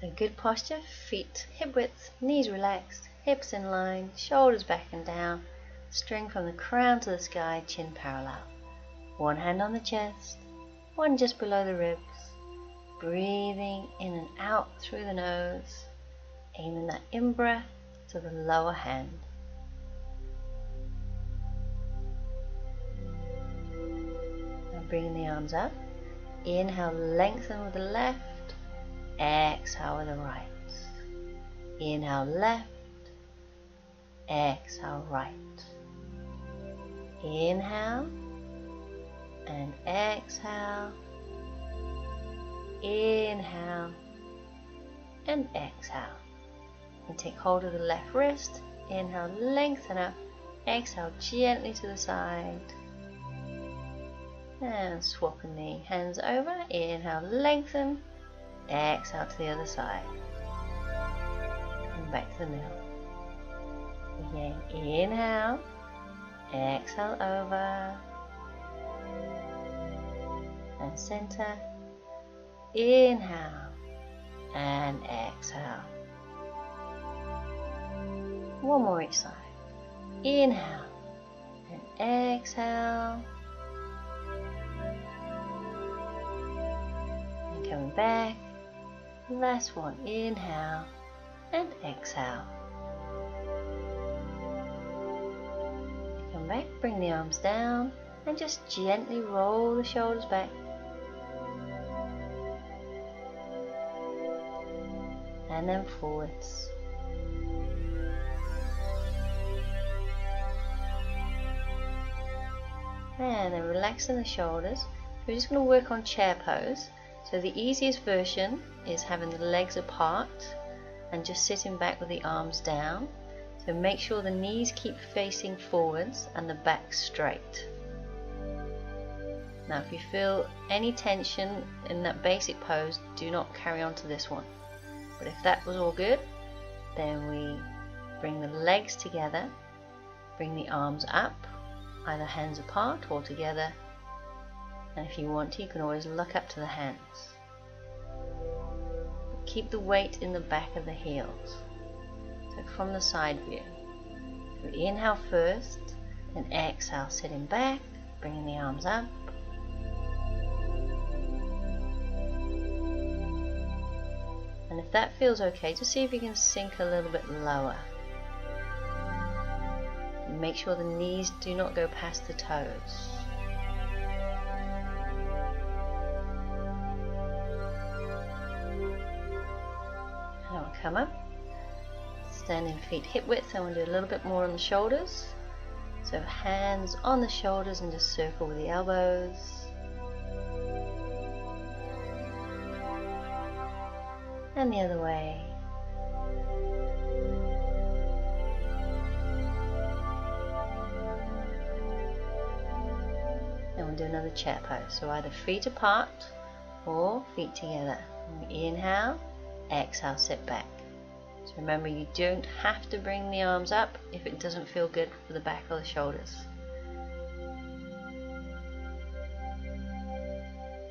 So good posture, feet hip width, knees relaxed, hips in line, shoulders back and down, string from the crown to the sky, chin parallel. One hand on the chest, one just below the ribs, breathing in and out through the nose, aiming that in-breath to the lower hand. Now bringing the arms up, inhale, lengthen with the left, exhale with the right. Inhale left, exhale right. Inhale and exhale. Inhale and exhale. And take hold of the left wrist. Inhale, lengthen up. Exhale, gently to the side. And swapping the hands over. Inhale, lengthen. Exhale to the other side. And back to the middle. Again, inhale. Exhale over. And center. Inhale. And exhale. One more each side. Inhale. And exhale. And coming back. Last one, inhale and exhale. Come back, bring the arms down and just gently roll the shoulders back. And then forwards. And then relaxing the shoulders. We're just going to work on chair pose. So the easiest version is having the legs apart and just sitting back with the arms down. So make sure the knees keep facing forwards and the back straight. Now if you feel any tension in that basic pose, do not carry on to this one. But if that was all good, then we bring the legs together, bring the arms up, either hands apart or together. And if you want to, you can always look up to the hands. Keep the weight in the back of the heels. So from the side view. So inhale first, then exhale, sitting back, bringing the arms up. And if that feels okay, just see if you can sink a little bit lower. And make sure the knees do not go past the toes. Come up, standing feet hip width, and we'll do a little bit more on the shoulders. So hands on the shoulders and just circle with the elbows. And the other way. And we'll do another chair pose. So either feet apart or feet together. Inhale, exhale, sit back. So remember, you don't have to bring the arms up if it doesn't feel good for the back or the shoulders.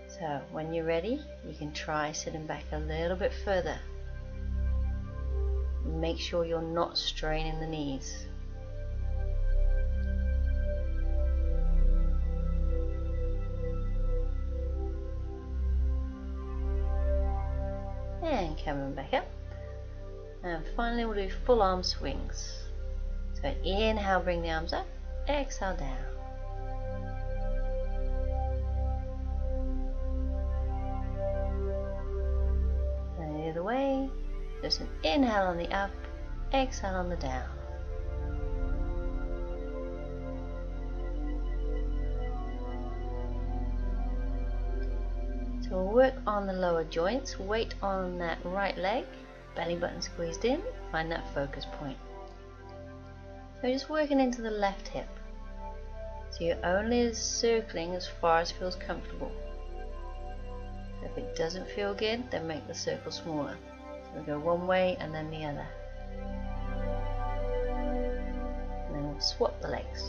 So when you're ready, you can try sitting back a little bit further. Make sure you're not straining the knees. And coming back up. And finally we'll do full arm swings. So inhale, bring the arms up, exhale down. And the other way, just an inhale on the up, exhale on the down. So we'll work on the lower joints, weight on that right leg. Belly button squeezed in, find that focus point. So just working into the left hip. So you're only circling as far as feels comfortable. So if it doesn't feel good, then make the circle smaller. So we go one way and then the other. And then we'll swap the legs.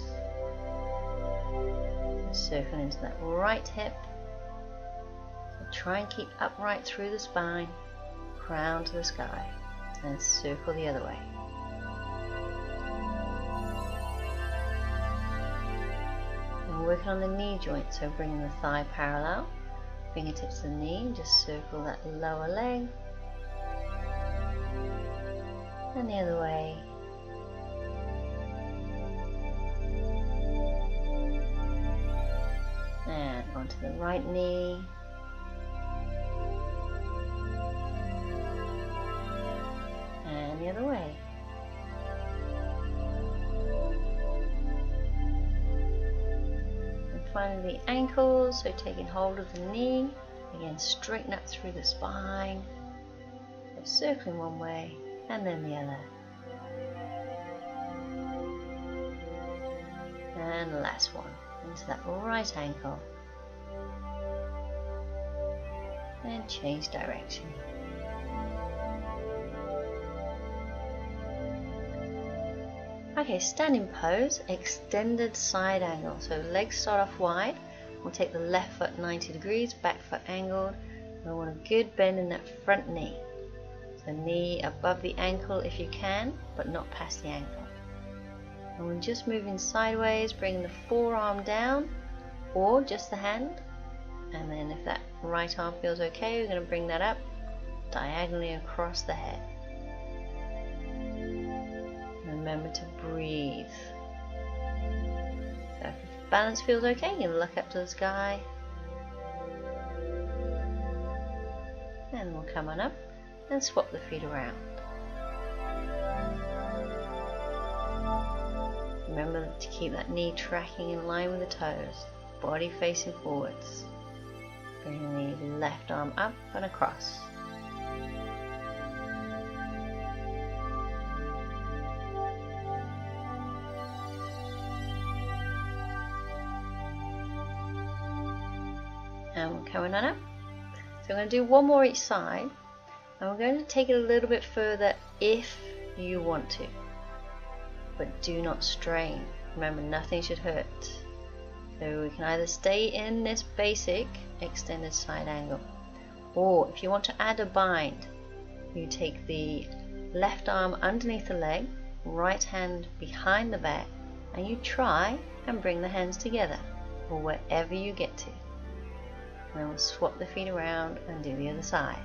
Circle into that right hip. So try and keep upright through the spine. crown to the sky, and circle the other way. And we're working on the knee joint, so bringing the thigh parallel, fingertips to the knee, just circle that lower leg, and the other way. And onto the right knee. And the other way. And finally the ankles, so taking hold of the knee, again straighten up through the spine, so circling one way and then the other. And the last one, into that right ankle. And change direction. Okay, standing pose, extended side angle. So legs start off wide. We'll take the left foot 90 degrees, back foot angled. We want a good bend in that front knee. So knee above the ankle if you can, but not past the ankle. And we're just moving sideways, bringing the forearm down, or just the hand. And then if that right arm feels okay, we're going to bring that up diagonally across the head. Remember to breathe. So if balance feels okay, you can look up to the sky. And we'll come on up and swap the feet around. Remember to keep that knee tracking in line with the toes, body facing forwards. Bring the left arm up and across. And we're coming on up. So we're going to do one more each side, and we're going to take it a little bit further if you want to, but do not strain. Remember, nothing should hurt. So we can either stay in this basic extended side angle, or if you want to add a bind, you take the left arm underneath the leg, right hand behind the back, and you try and bring the hands together, or wherever you get to. And then we'll swap the feet around and do the other side.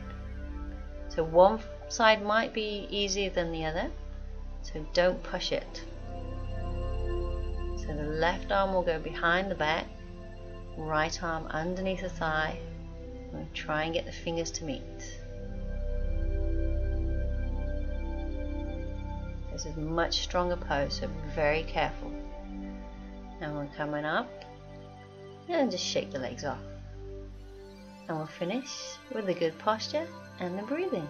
So one side might be easier than the other, so don't push it. So the left arm will go behind the back, right arm underneath the thigh, and try and get the fingers to meet. This is a much stronger pose, so be very careful. And we're coming up, and just shake the legs off. And we'll finish with a good posture and the breathing.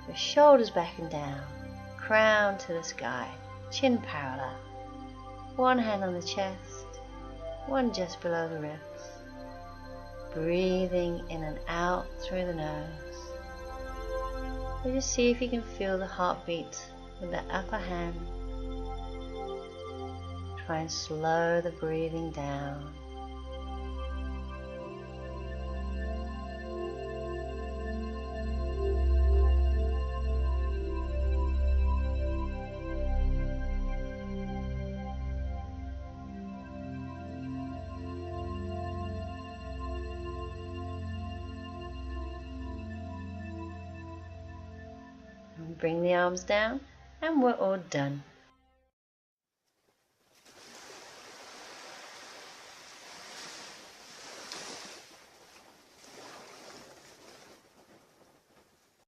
So shoulders back and down, crown to the sky, chin parallel. One hand on the chest, one just below the ribs. Breathing in and out through the nose. So just see if you can feel the heartbeat with the upper hand. Try and slow the breathing down. Bring the arms down, and we're all done.